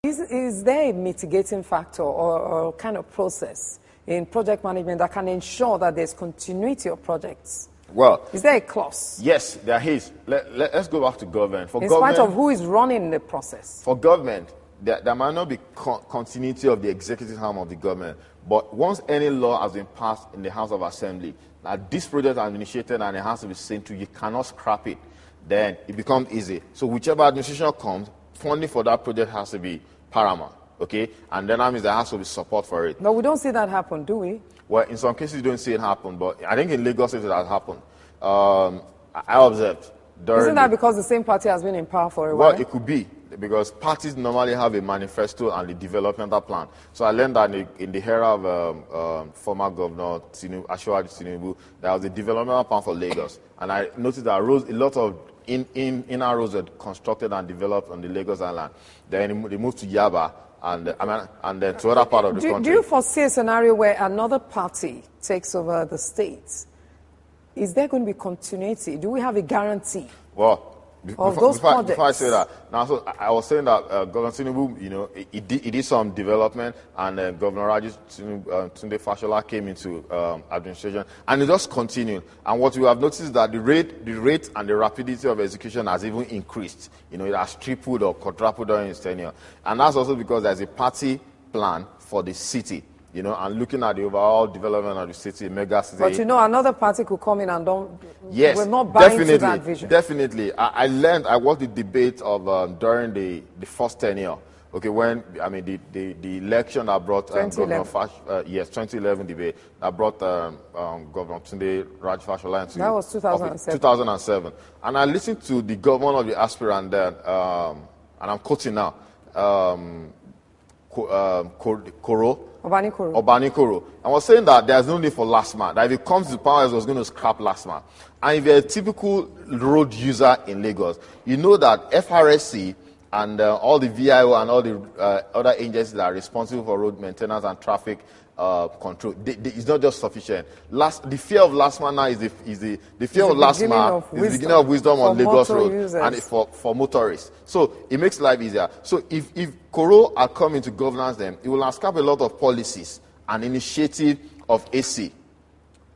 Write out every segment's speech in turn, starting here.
Is there a mitigating factor or kind of process in project management that can ensure that there's continuity of projects? Well, is there a clause? Yes, there is. Let's go back to government. In spite of who is running the process. For government, there might not be continuity of the executive arm of the government, but once any law has been passed in the House of Assembly, that this project has been initiated and it has to be seen to, you cannot scrap it, then it becomes easy. So whichever administration comes, funding for that project has to be paramount, okay? And then that means there has to be support for it. But we don't see that happen, do we? Well, in some cases you don't see it happen, but I think in Lagos it has happened. I observed. Isn't that because the same party has been in power for a while? Well, it could be, because parties normally have a manifesto and a developmental plan. So I learned that in the era of former governor Asiwaju Tinubu, there was a developmental plan for Lagos. And I noticed that a lot of inner roads were constructed and developed on the Lagos Island. Then they moved to Yaba and then to other part of the country. Do you foresee a scenario where another party takes over the states? Is there going to be continuity? Do we have a guarantee? Well, before I say that, now, so I was saying that Governor Tinubu, he did some development, and Governor Raji Tunde Fashola came into administration, and it just continued. And what we have noticed is that the rate and the rapidity of execution has even increased. It has tripled or quadrupled during his tenure, and that's also because there's a party plan for the city. And looking at the overall development of the city, mega city. But another party could come in and we're not buying into that vision. Definitely. I watched the debate of during the first tenure. Okay, when the election that brought Governor 2011 debate that brought Governor Tunde Raji Fashola into. That was 2007. 2007, and I listened to the governor of the aspirant then, and I'm quoting now, Obani Koro, and was saying that there's no need for last man. That if it comes to power, it was going to scrap last man. And if you're a typical road user in Lagos, you know that FRSC and all the VIO and all the other agencies that are responsible for road maintenance and traffic control, it's not just sufficient. The fear of last man now is the fear of last man is the beginning of wisdom on Lagos road and for motorists. So it makes life easier. So if Koro had come into governance, then it will scrap a lot of policies and initiative of AC,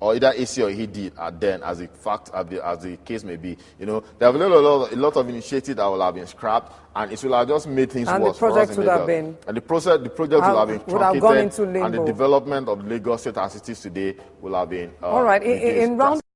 or either AC or ED then, as the case may be. There have been a lot of initiatives that will have been scrapped, and it will have just made things worse for us in Lagos. And the project would have been truncated, and the development of Lagos State as it is today will have been. All right. In round